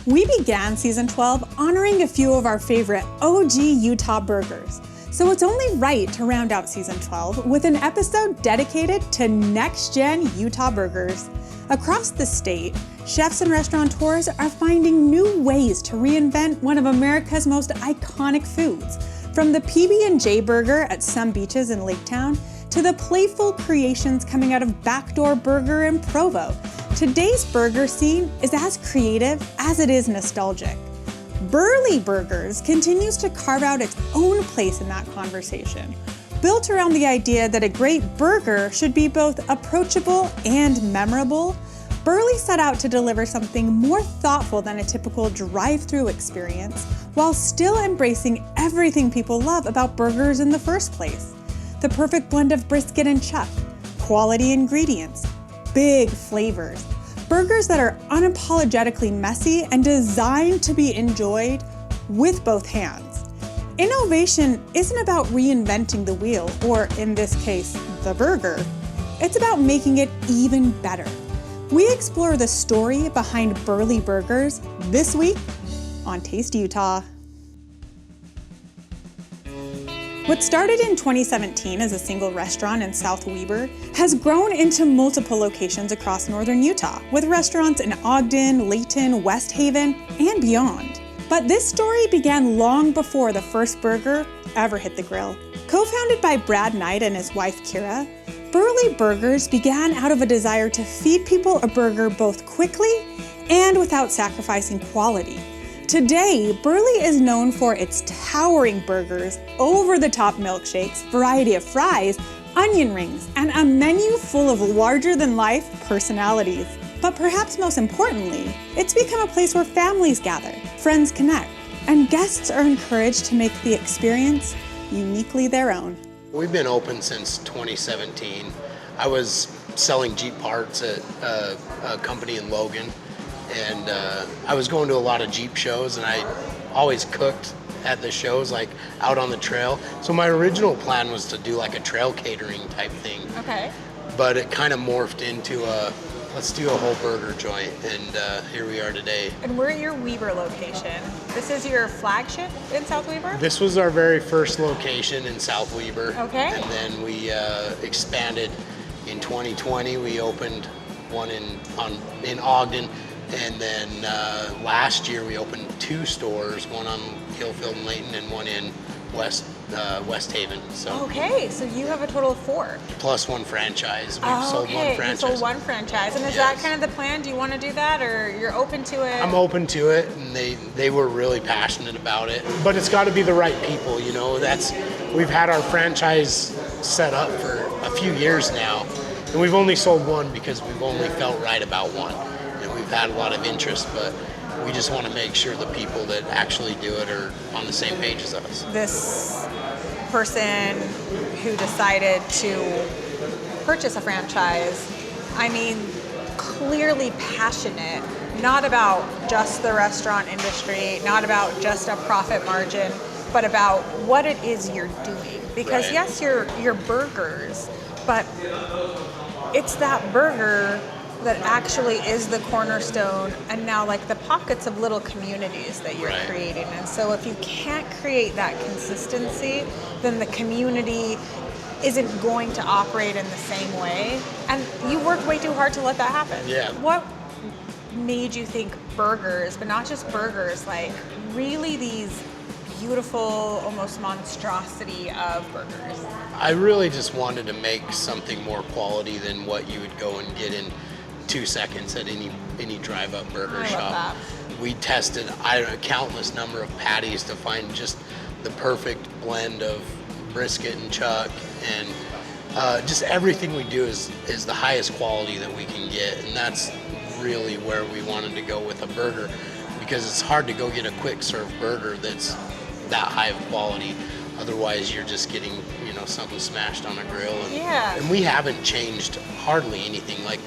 We began season 12 honoring a few of our favorite OG Utah burgers. So it's only right to round out season 12 with an episode dedicated to next-gen Utah burgers. Across the state, chefs and restaurateurs are finding new ways to reinvent one of America's most iconic foods. From the PB&J burger at some beaches in Laketown, to the playful creations coming out of Backdoor Burger in Provo, today's burger scene is as creative as it is nostalgic. Burly Burgers continues to carve out its own place in that conversation, built around the idea that a great burger should be both approachable and memorable. Burly set out to deliver something more thoughtful than a typical drive-through experience, while still embracing everything people love about burgers in the first place. The perfect blend of brisket and chuck, quality ingredients, big flavors, burgers that are unapologetically messy and designed to be enjoyed with both hands. Innovation isn't about reinventing the wheel, or in this case, the burger. It's about making it even better. We explore the story behind Burly Burgers this week on Taste Utah. What started in 2017 as a single restaurant in South Weber has grown into multiple locations across northern Utah, with restaurants in Ogden, Layton, West Haven, and beyond. But this story began long before the first burger ever hit the grill. Co-founded by Brad Knight and his wife Kira, Burly Burgers began out of a desire to feed people a burger both quickly and without sacrificing quality. Today, Burly is known for its towering burgers, over-the-top milkshakes, variety of fries, onion rings, and a menu full of larger-than-life personalities. But perhaps most importantly, it's become a place where families gather, friends connect, and guests are encouraged to make the experience uniquely their own. We've been open since 2017. I was selling Jeep parts at a company in Logan. And I was going to a lot of Jeep shows, and I always cooked at the shows, like out on the trail. So my original plan was to do like a trail catering type thing. Okay. But it kind of morphed into let's do a whole burger joint, and here we are today. And we're at your Weber location. This is your flagship in South Weber? This was our very first location in South Weber. Okay. And then we expanded in 2020. We opened one in Ogden. And then last year we opened 2 stores, one on Hillfield and Layton and one in West Haven. So okay, so you have a total of 4. Plus 1 franchise. We've sold 1 franchise. You sold 1 franchise. And is that kind of the plan? Do you want to do that, or you're open to it? I'm open to it, and they were really passionate about it. But it's got to be the right people, you know. We've had our franchise set up for a few years now, and we've only sold 1 because we've only felt right about 1. We've had a lot of interest, but we just want to make sure the people that actually do it are on the same page as us. This person who decided to purchase a franchise, I mean, clearly passionate, not about just the restaurant industry, not about just a profit margin, but about what it is you're doing. Because right. Yes, you're burgers, but it's that burger that actually is the cornerstone, and now like the pockets of little communities that you're right. creating. And so if you can't create that consistency, then the community isn't going to operate in the same way. And you worked way too hard to let that happen. Yeah. What made you think burgers, but not just burgers, like really these beautiful, almost monstrosity of burgers? I really just wanted to make something more quality than what you would go and get in 2 seconds at any drive-up burger shop. Love that. We tested a countless number of patties to find just the perfect blend of brisket and chuck, and just everything we do is the highest quality that we can get, and that's really where we wanted to go with a burger, because it's hard to go get a quick serve burger that's that high of quality. Otherwise, you're just getting, something smashed on a grill. And we haven't changed hardly anything. Like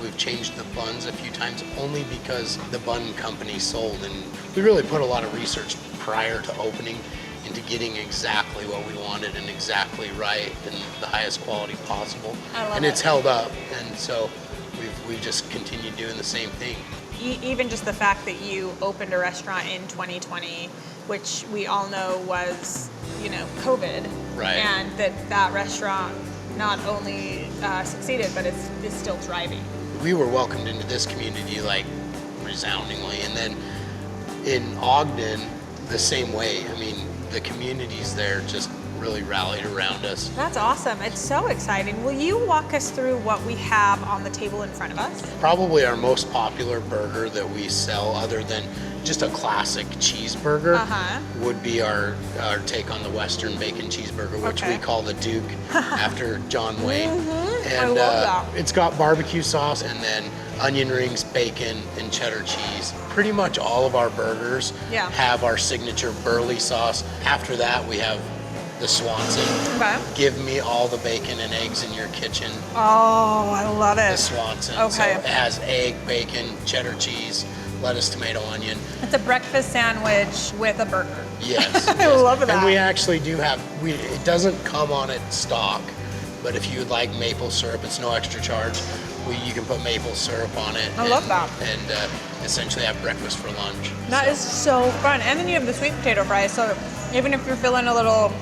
we've changed the buns a few times, only because the bun company sold, and we really put a lot of research prior to opening into getting exactly what we wanted and exactly right and the highest quality possible. I love and it. It's held up, and so we've just continued doing the same thing. even just the fact that you opened a restaurant in 2020, which we all know was, COVID. Right. And that restaurant not only succeeded, but is still thriving. We were welcomed into this community like resoundingly. And then in Ogden, the same way. I mean, the communities there just really rallied around us. That's awesome. It's so exciting. Will you walk us through what we have on the table in front of us? Probably our most popular burger that we sell, other than just a classic cheeseburger, would be our take on the Western bacon cheeseburger, which we call the Duke after John Wayne. And I love that. It's got barbecue sauce and then onion rings, bacon, and cheddar cheese. Pretty much all of our burgers have our signature Burley sauce. After that, we have the Swanson. Okay. Give me all the bacon and eggs in your kitchen. Oh, I love it. The Swanson. Okay. So it has egg, bacon, cheddar cheese, lettuce, tomato, onion. It's a breakfast sandwich with a burger. Yes. I love that. And we actually do have, it doesn't come on its stock, but if you would like maple syrup, it's no extra charge. You can put maple syrup on it. I love that. And essentially have breakfast for lunch. That is so fun. And then you have the sweet potato fries. So even if you're feeling a little,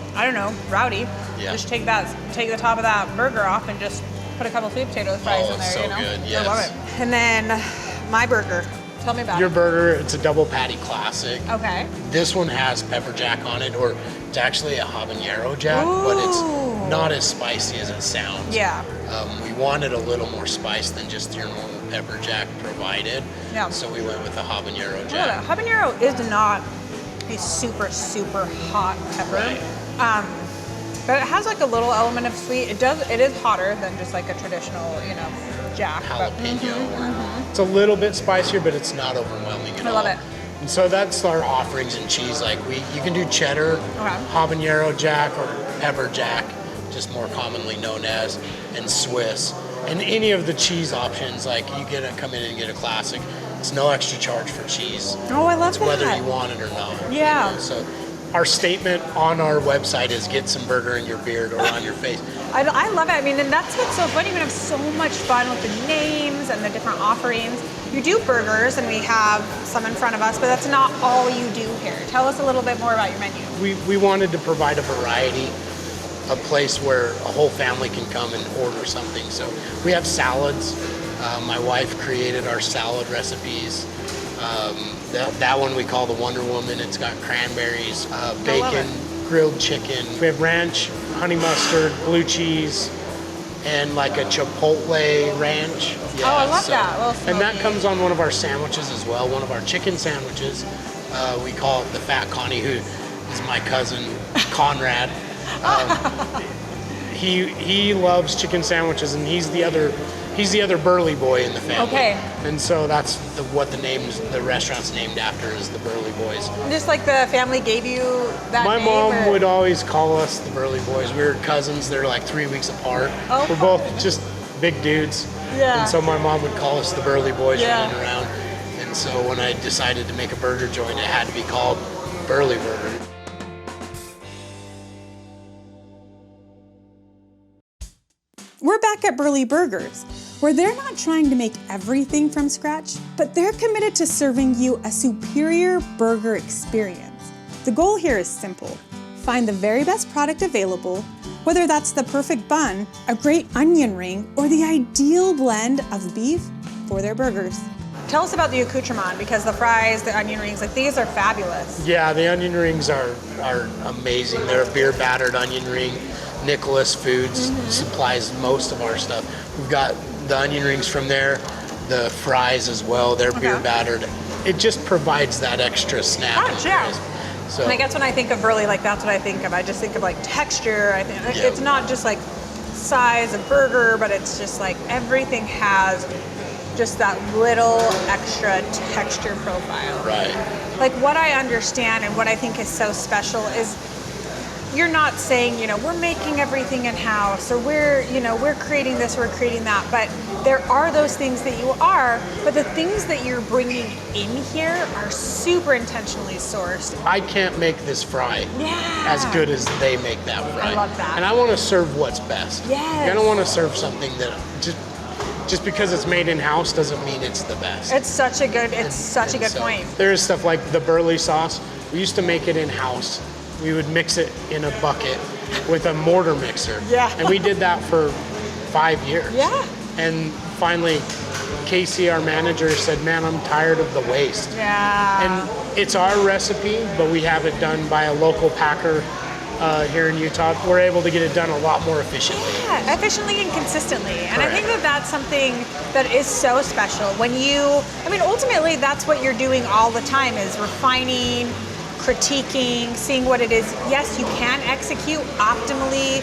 rowdy, just take the top of that burger off and just put a couple sweet potato fries in there. So good. Yes. I love it. And then my burger. Tell me about Your it. burger, it's a double patty classic. Okay. This one has pepper jack on it, or it's actually a habanero jack, but it's not as spicy as it sounds. Yeah. We wanted a little more spice than just your normal pepper jack provided. Yeah. So we went with the habanero jack. Habanero is not a super, super hot pepper. Right. But it has like a little element of sweet. It is hotter than just like a traditional, jack. Jalapeno. It's a little bit spicier, but it's not overwhelming at all. I love it. And so that's our offerings in cheese. Like you can do cheddar, habanero jack, or pepper jack, just more commonly known as, and Swiss. And any of the cheese options, like you come in and get a classic. It's no extra charge for cheese. Oh, I love that. Whether you want it or not. Yeah. So our statement on our website is get some burger in your beard or on your face. I love it. I mean, and that's what's so funny. We have so much fun with the names and the different offerings. You do burgers, and we have some in front of us, but that's not all you do here. Tell us a little bit more about your menu. We wanted to provide a variety, a place where a whole family can come and order something. So we have salads. My wife created our salad recipes. That one we call the Wonder Woman. It's got cranberries, bacon, grilled chicken. We have ranch, honey mustard, blue cheese, and like a chipotle ranch. Yeah, I love that. And that comes on one of our sandwiches as well. One of our chicken sandwiches. We call it the Fat Connie, who is my cousin Conrad. He loves chicken sandwiches, and he's the other Burley boy in the family. Okay. And so that's what the restaurant's named after, is the Burley Boys. Just like the family gave you that My name? mom would always call us the Burley Boys. We were cousins. They're like 3 weeks apart. Oh, we're both just big dudes. Yeah. And so my mom would call us the Burley Boys running around. And so when I decided to make a burger joint, it had to be called Burly Burger. We're back at Burly Burgers, where they're not trying to make everything from scratch, but they're committed to serving you a superior burger experience. The goal here is simple. Find the very best product available, whether that's the perfect bun, a great onion ring, or the ideal blend of beef for their burgers. Tell us about the accoutrement, because the fries, the onion rings, like these are fabulous. Yeah, the onion rings are amazing. They're a beer battered onion ring. Nicholas Foods supplies most of our stuff. We've got the onion rings from there, the fries as well. They're beer battered. It just provides that extra snap. So, and I guess when I think of Burley, like that's what I think of. I just think of like texture. I think it's not just like size of burger, but it's just like everything has just that little extra texture profile. Right. Like what I understand and what I think is so special is you're not saying, we're making everything in-house, or we're creating this, we're creating that, but there are those things that you are, but the things that you're bringing in here are super intentionally sourced. I can't make this fry as good as they make that fry. I love that. And I want to serve what's best. Yes. I don't want to serve something that just because it's made in-house doesn't mean it's the best. It's such a good point. There is stuff like the Burley sauce. We used to make it in-house. We would mix it in a bucket with a mortar mixer. Yeah. And we did that for 5 years. Yeah. And finally, Casey, our manager, said, man, I'm tired of the waste. Yeah. And it's our recipe, but we have it done by a local packer here in Utah. We're able to get it done a lot more efficiently. Yeah, efficiently and consistently. And Correct. I think that that's something that is so special. When ultimately that's what you're doing all the time, is refining, critiquing, seeing what it is. Yes, you can execute optimally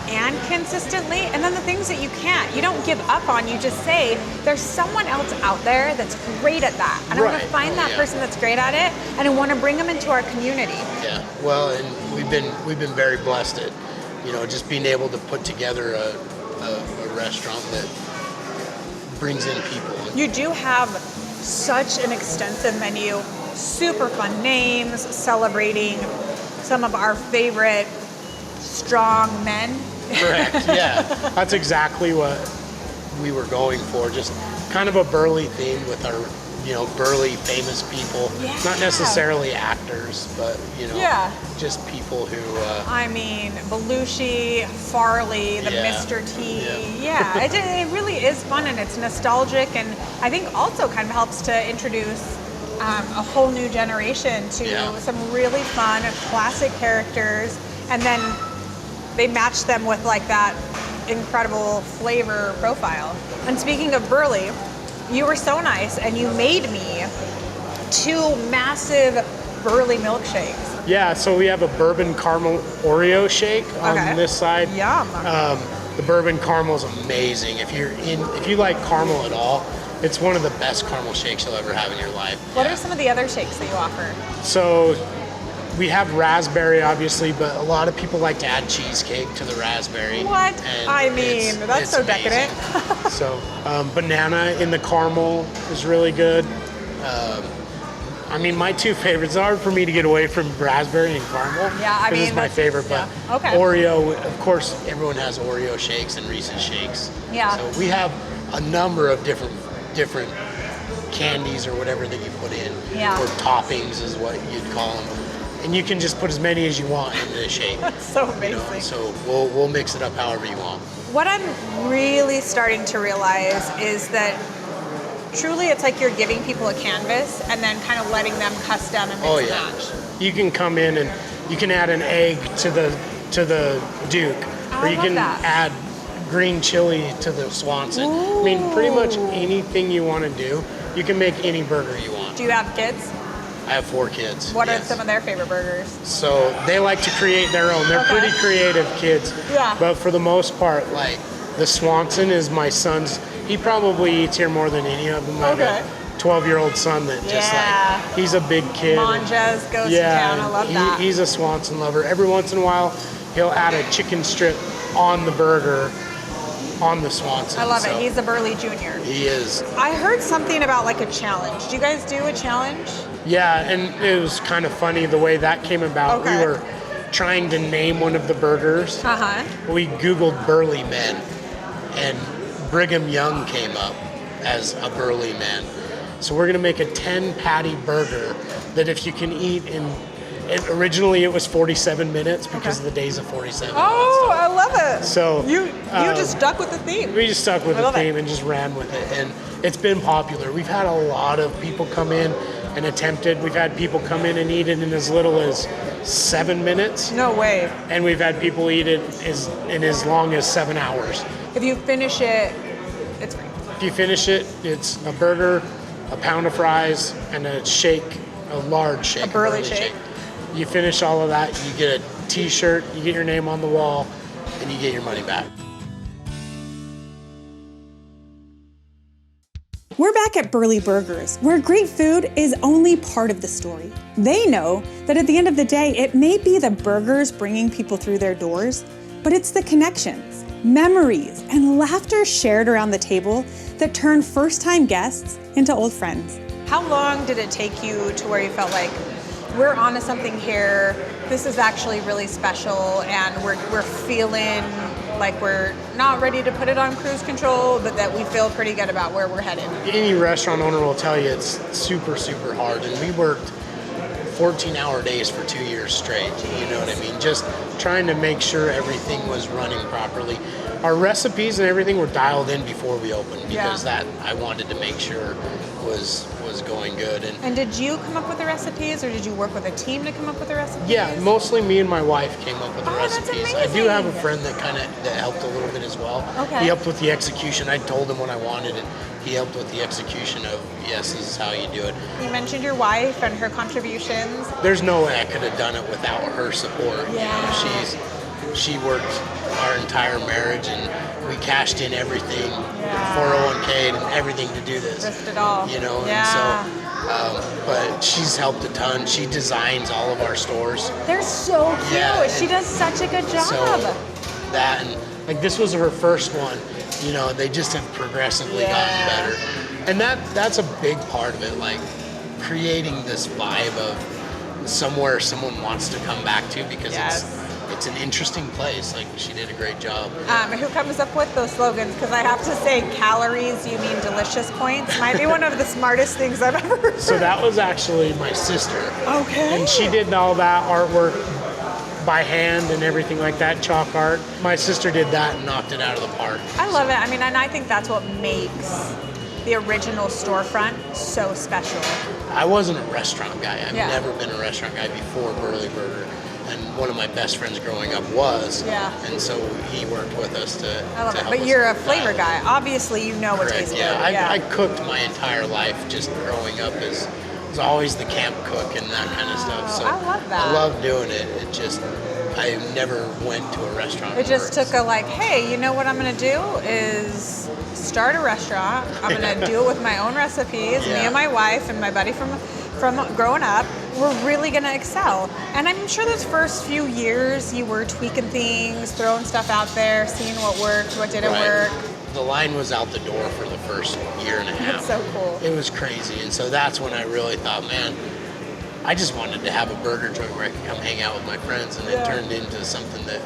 and consistently, and then the things that you can't, you don't give up on. You just say, there's someone else out there that's great at that, and I want to find that person that's great at it, and I want to bring them into our community. Yeah, well, and we've been very blessed at, just being able to put together a restaurant that brings in people. You do have such an extensive menu. Super fun names, celebrating some of our favorite strong men. Correct, yeah. That's exactly what we were going for. Just kind of a Burley theme with our, Burley famous people. Yeah. Not necessarily actors, but, just people who... Belushi, Farley, the Mr. T. Yeah, it really is fun, and it's nostalgic, and I think also kind of helps to introduce a whole new generation to some really fun classic characters, and then they match them with like that incredible flavor profile. And speaking of Burley, you were so nice and you made me 2 massive Burley milkshakes. Yeah, so we have a bourbon caramel Oreo shake on this side. Yum. The bourbon caramel is amazing. If you like caramel at all, it's one of the best caramel shakes you'll ever have in your life. What are some of the other shakes that you offer? So we have raspberry, obviously, but a lot of people like to add cheesecake to the raspberry. What? That's so amazing. Decadent. So banana in the caramel is really good. My 2 favorites. It's hard for me to get away from raspberry and caramel. Yeah, This is my favorite, but Oreo, of course, everyone has Oreo shakes and Reese's shakes. Yeah. So we have a number of different candies or whatever that you put in, or toppings is what you'd call them, and you can just put as many as you want in the shake. That's so amazing. So we'll mix it up however you want. What I'm really starting to realize is that truly it's like you're giving people a canvas and then kind of letting them custom and mix and match. You can come in and you can add an egg to the Duke, or you can add green chili to the Swanson. Ooh. Pretty much anything you want to do, you can make any burger you want. Do you have kids? I have 4 kids. What are some of their favorite burgers? So they like to create their own. They're pretty creative kids. Yeah. But for the most part, like the Swanson is my son's. He probably eats here more than any of them. I have a 12-year-old son that just he's a big kid. Manjas goes to town. I love that. He's a Swanson lover. Every once in a while, he'll add a chicken strip on the burger on the Swanson. I love it. He's a Burley Junior. He is. I heard something about like a challenge. Do you guys do a challenge? Yeah, and it was kind of funny the way that came about. We were trying to name one of the burgers. We Googled Burly Men, and Brigham Young came up as a Burly Man. So we're gonna make a 10-patty burger that if you can eat in, originally it was 47 minutes because of the days of 47. Oh, I love it. So you just stuck with the theme. We just stuck with the theme and just ran with it, and it's been popular. We've had a lot of people come in and attempt it. We've had people come in and eat it in as little as 7 minutes. No way. And we've had people eat it in as long as 7 hours. If you finish it, it's free. If you finish it, it's a burger, a pound of fries, and a shake, a large shake. A Burley shake. You finish all of that, you get a t-shirt, you get your name on the wall, and you get your money back. We're back at Burly Burgers, where great food is only part of the story. They know that at the end of the day, it may be the burgers bringing people through their doors, but it's the connections, memories, and laughter shared around the table that turn first-time guests into old friends. How long did it take you to where you felt like, we're onto something here, this is actually really special, and we're feeling like we're not ready to put it on cruise control, but that we feel pretty good about where we're headed? Any restaurant owner will tell you it's super, super hard. And we worked 14-hour days for 2 years straight. You know what I mean? Just trying to make sure everything was running properly. Our recipes and everything were dialed in before we opened because that I wanted to make sure was going good. And did you come up with the recipes, or did you work with a team to come up with the recipes? Yeah, mostly me and my wife came up with the recipes. That's I do amazing. have a friend that that helped a little bit as well. Okay. He helped with the execution. I told him what I wanted, and he helped with the execution of, yes, this is how you do it. You mentioned your wife and her contributions. There's no way I could have done it without her support. Yeah. You know, she worked our entire marriage, and we cashed in everything, 401k and everything to do this. Risked it all. You know, and so, but she's helped a ton. She designs all of our stores. They're so cute. Yeah, She does such a good job. So that, and like this was her first one. You know, they just have progressively gotten better. And that's a big part of it, like creating this vibe of somewhere someone wants to come back to because it's an interesting place. Like, she did a great job. Who comes up with those slogans? Because I have to say, calories, you mean delicious points, might be one of the smartest things I've ever heard. So that was actually my sister. Okay. And she did all that artwork by hand and everything like that, chalk art. My sister did that and knocked it out of the park. I love it. I mean, and I think that's what makes the original storefront so special. I wasn't a restaurant guy. I've Yeah. never been a restaurant guy before Burly Burger. And one of my best friends growing up was. Yeah. And so he worked with us to I love it. help But us you're a flavor dial guy. Obviously, you know what Correct. tastes Yeah, good. I cooked my entire life just growing up as was always the camp cook and that kind of stuff. So I love that. I love doing it. It just, I never went to a restaurant. It just took a like, hey, you know what I'm gonna do is start a restaurant. I'm gonna do it with my own recipes. Me and my wife and my buddy from growing up, we're really gonna excel. And I'm sure those first few years you were tweaking things, throwing stuff out there, seeing what worked, what didn't work. The line was out the door for the first year and a half. That's so cool. It was crazy. And so that's when I really thought, man, I just wanted to have a burger joint where I could come hang out with my friends, and it turned into something that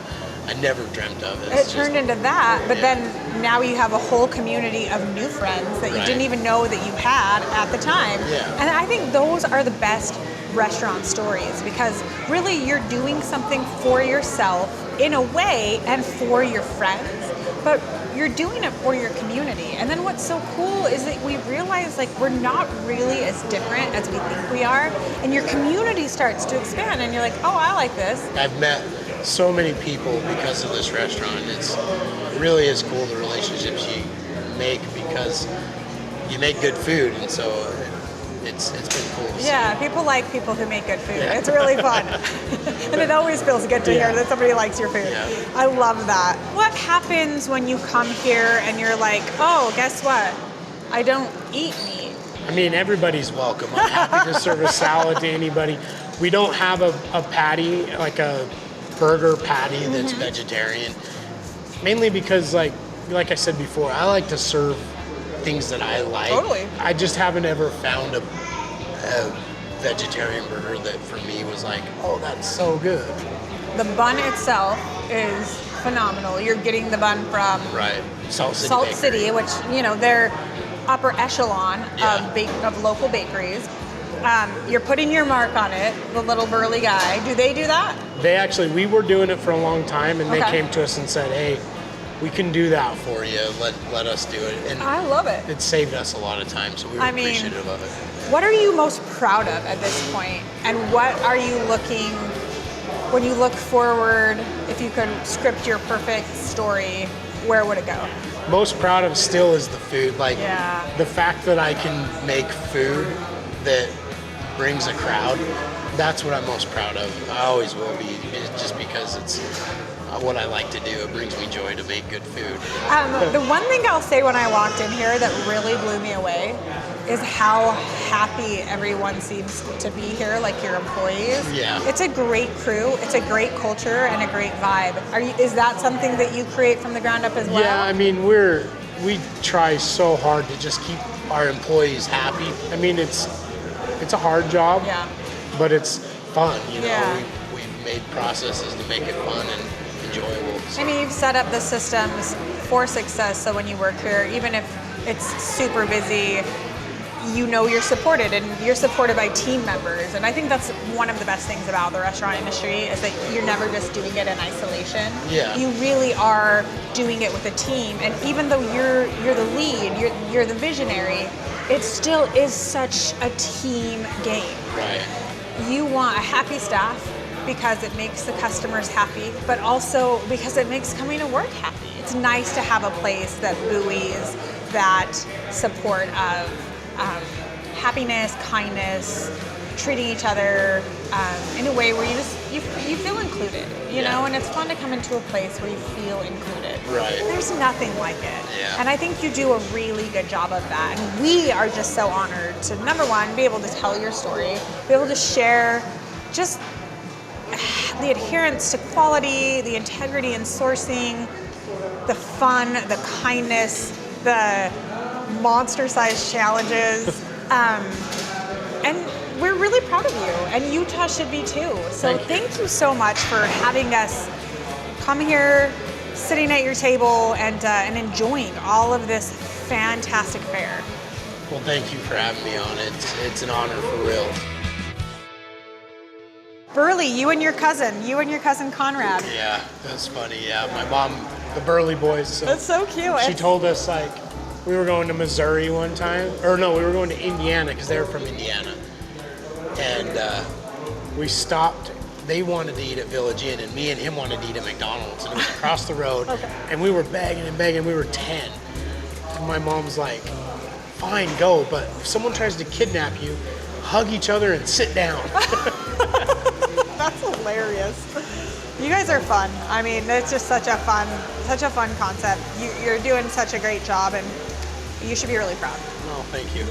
I never dreamt of. It turned into that, but then now you have a whole community of new friends that you didn't even know that you had at the time. Yeah. And I think those are the best restaurant stories because really you're doing something for yourself in a way and for your friends, but you're doing it for your community. And then what's so cool is that we realize like we're not really as different as we think we are, and your community starts to expand and you're like, oh, I like this. I've met so many people because of this restaurant. It really is cool the relationships you make because you make good food, and so it's been cool. Yeah, people like people who make good food. It's really fun. And it always feels good to hear that somebody likes your food. Yeah. I love that. What happens when you come here and you're like, oh, guess what? I don't eat meat. I mean, everybody's welcome. I'm happy to serve a salad to anybody. We don't have a patty, like a burger patty that's vegetarian. Mainly because, like I said before, I like to serve things that I like. Totally. I just haven't ever found a vegetarian burger that for me was like, oh, that's so good. The bun itself is phenomenal. You're getting the bun from Salt City Salt Bakery. City, which, you know, they're upper echelon of local bakeries. You're putting your mark on it, the little burly guy. Do they do that? We were doing it for a long time, and they came to us and said, hey, we can do that for you. Let us do it. And I love it. It saved us a lot of time, so we were appreciative of it. What are you most proud of at this point? And what are you looking, when you look forward, if you could script your perfect story, where would it go? Most proud of still is the food. Like the fact that I can make food that brings a crowd, that's what I'm most proud of. I always will be, just because it's what I like to do. It brings me joy to make good food. The one thing I'll say when I walked in here that really blew me away is how happy everyone seems to be here, like your employees. Yeah. It's a great crew, it's a great culture, and a great vibe. Is that something that you create from the ground up as well? Yeah, I mean, we try so hard to just keep our employees happy. I mean, it's a hard job, but it's fun, you know. We've made processes to make it fun and enjoyable. So. I mean, you've set up the systems for success, so when you work here, even if it's super busy, you know you're supported, and you're supported by team members. And I think that's one of the best things about the restaurant industry, is that you're never just doing it in isolation. Yeah. You really are doing it with a team, and even though you're the lead, you're the visionary, it still is such a team game. Right. You want a happy staff because it makes the customers happy, but also because it makes coming to work happy. It's nice to have a place that buoys that support of happiness, kindness, treating each other in a way where you feel included, you know, and it's fun to come into a place where you feel included. Right. There's nothing like it. Yeah. And I think you do a really good job of that. And we are just so honored to, number one, be able to tell your story, be able to share just the adherence to quality, the integrity in sourcing, the fun, the kindness, the monster-sized challenges, and we're really proud of you, and Utah should be too. So thank you so much for having us come here, sitting at your table, and enjoying all of this fantastic fare. Well, thank you for having me on. It's an honor for real. Burley, you and your cousin Conrad. Yeah, that's funny. Yeah, my mom, the Burley Boys. So That's so cute. she told us, like, we were going to Missouri one time, or no, we were going to Indiana because they were from Indiana, and we stopped. They wanted to eat at Village Inn, and me and him wanted to eat at McDonald's, and it was across the road. And we were begging and begging. We were 10, and my mom's like, "Fine, go, but if someone tries to kidnap you, hug each other and sit down." That's hilarious. You guys are fun. I mean, it's just such a fun concept. You're doing such a great job, and you should be really proud. Oh, thank you.